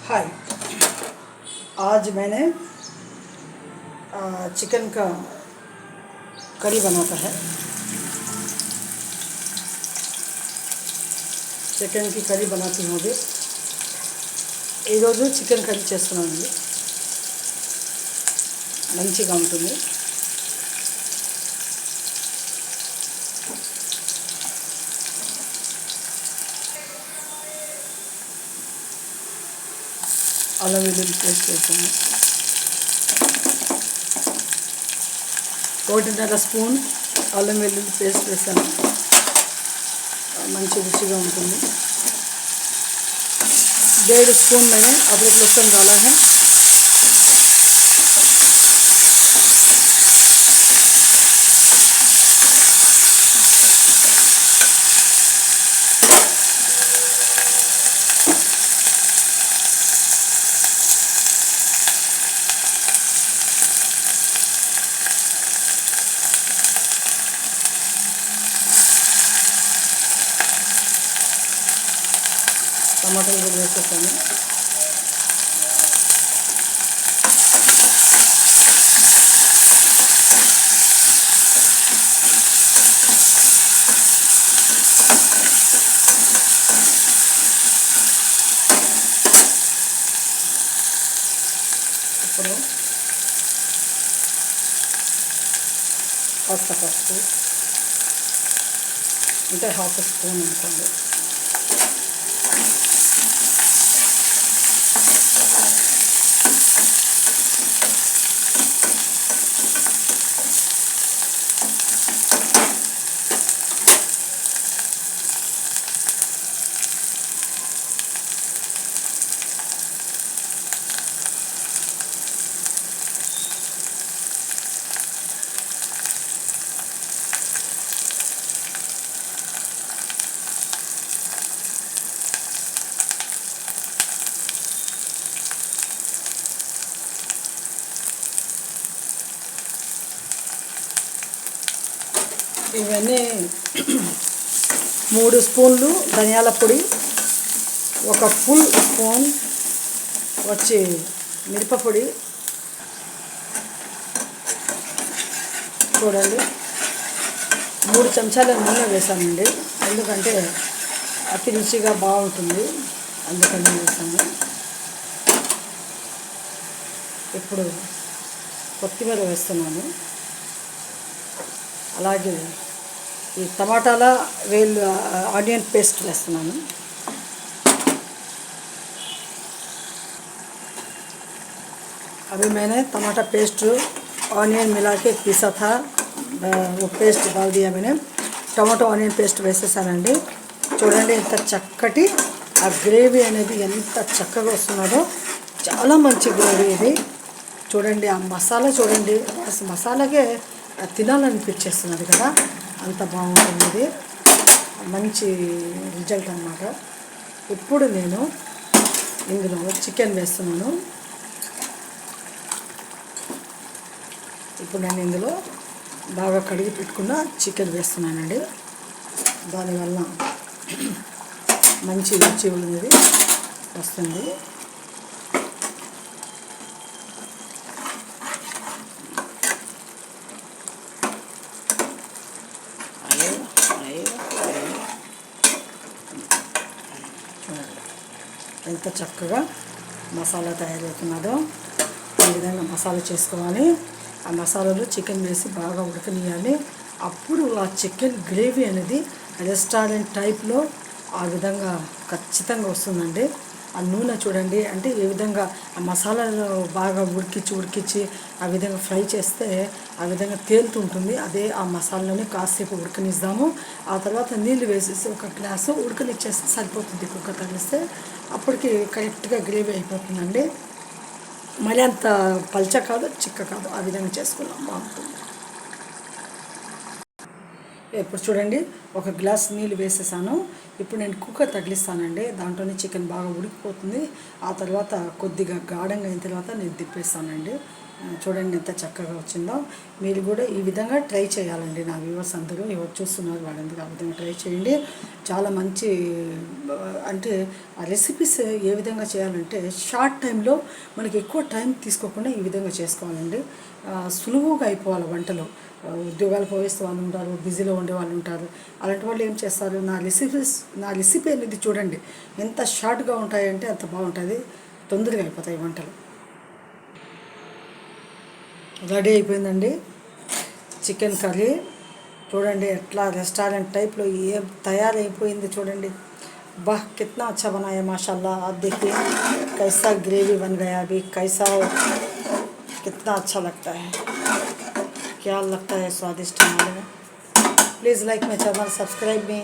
हाय। आज मैंने चिकन का करी बनाता है। चिकन की करी बनाती हूँ अभी। ఈరోజు చికెన్ కర్రీ చేస్తున్నానండి, మంచిగా ఉంటుంది. అల్లం వెల్లుల్లి పేస్ట్ వేసాను, 1.5 స్పూన్ అల్లం వెల్లుల్లి పేస్ట్ వేసాను. మంచి రుచిగా ఉంటుంది. 1.5 स्पून मैंने अदरक लहसुन डाला है. टमाटर కూడా వేసేసాను. ఇప్పుడు కాస్త పసుపు, అంటే 1/2 స్పూన్ అనుకోండి. ఇవన్నీ 3 స్పూన్లు ధనియాల పొడి, 1 ఫుల్ స్పూన్ వచ్చి మిరపపొడి, చూడండి 3 చెంచాల నూనె వేసానండి. ఎందుకంటే అతి రుచిగా బాగుంటుంది, అందుకని వేసాను. ఇప్పుడు కొత్తిమీర వేస్తున్నాను. అలాగే ఈ టమాటాల ఆనియన్ पेस्ट వేస్తున్నాను. अभी मैंने टमाटा पेस्ट ऑनियन मिला के पीसा था, वो पेस्ट डाल दिया मैंने. टमाटो ఆనియన్ పేస్ట్ వేసేసానండి. చూడండి ఎంత చక్కటి ఆ గ్రేవీ అనేది ఎంత చక్కగా వస్తున్నదో. చాలా మంచి గ్రేవీ ఇది. చూడండి ఆ మసాలా, చూడండి అసలు మసాలాకే తినాలనిపించేస్తున్నది కదా, అంత బాగుంటుంది ఇది. మంచి రిజల్ట్ అన్నమాట. ఇప్పుడు నేను ఇందులో చికెన్ వేస్తున్నాను. ఇప్పుడు నేను ఇందులో బాగా కడిగి పెట్టుకున్న చికెన్ వేస్తున్నానండి. దానివల్ల మంచి రుచి ఉన్నది వస్తుంది. ఎంత చక్కగా మసాలా తయారవుతున్నదో ఈ విధంగా మసాలా చేసుకోవాలి. ఆ మసాలాలో చికెన్ వేసి బాగా ఉడకనియాలి. అప్పుడు ఆ చికెన్ గ్రేవీ అనేది రెస్టారెంట్ టైప్లో ఆ విధంగా ఖచ్చితంగా వస్తుందండి. ఆ నూనె చూడండి, అంటే ఏ విధంగా ఆ మసాలాలో బాగా ఉడికించి ఆ విధంగా ఫ్రై చేస్తే ఆ విధంగా తేలుతుంటుంది. అదే ఆ మసాలాని కాసేపు ఉడకనిద్దాము. ఆ తర్వాత నీళ్ళు వేసేసి 1 గ్లాసు ఉడకనిచ్చేస్తే సరిపోతుంది. కుక్కర్ తగిలిస్తే అప్పటికి కరెక్ట్గా గ్రేవీ అయిపోతుందండి. మళ్ళీ అంత పల్చ కాదు, చిక్క కాదు, ఆ విధంగా చేసుకున్నాం బాగుంటుంది. ఇప్పుడు చూడండి 1 గ్లాస్ నీళ్ళు వేసేసాను. ఇప్పుడు నేను కుక్కర్ తగిలిస్తానండి. దాంట్లోనే చికెన్ బాగా ఉడికిపోతుంది. ఆ తర్వాత కొద్దిగా గాఢంగా అయిన తర్వాత నేను తిప్పేస్తానండి. చూడండి ఎంత చక్కగా వచ్చిందో. మీరు కూడా ఈ విధంగా ట్రై చేయాలండి. నా వ్యూవర్స్ అందరూ ఎవరు చూస్తున్నారు వాళ్ళందరూ ఆ విధంగా ట్రై చేయండి. చాలా మంచి అంటే ఆ రెసిపీస్ ఏ విధంగా చేయాలంటే షార్ట్ టైంలో మనకి ఎక్కువ టైం తీసుకోకుండా ఈ విధంగా చేసుకోవాలండి. సులువుగా అయిపోవాలి వంటలు. ఉద్యోగాలు పోయేస్తే వాళ్ళు ఉంటారు, బిజీలో ఉండే వాళ్ళు ఉంటారు. అలాంటి వాళ్ళు ఏం చేస్తారు, నా రెసిపీ అనేది చూడండి ఎంత షార్ట్గా ఉంటాయంటే అంత బాగుంటుంది, తొందరగా అయిపోతాయి వంటలు. రెడీ అయిపోయిందండి చికెన్ కర్రీ. చూడండి ఎట్లా రెస్టారెంట్ టైప్లో తయారైపోయింది చూడండి. वाह कितना अच्छा बनाया माशाल्लाह। आप देखिए कैसा ग्रेवी बन गया अभी, कैसा कितना अच्छा लगता है, क्या लगता है स्वादिष्ट हमारे में। Please like my channel, subscribe me.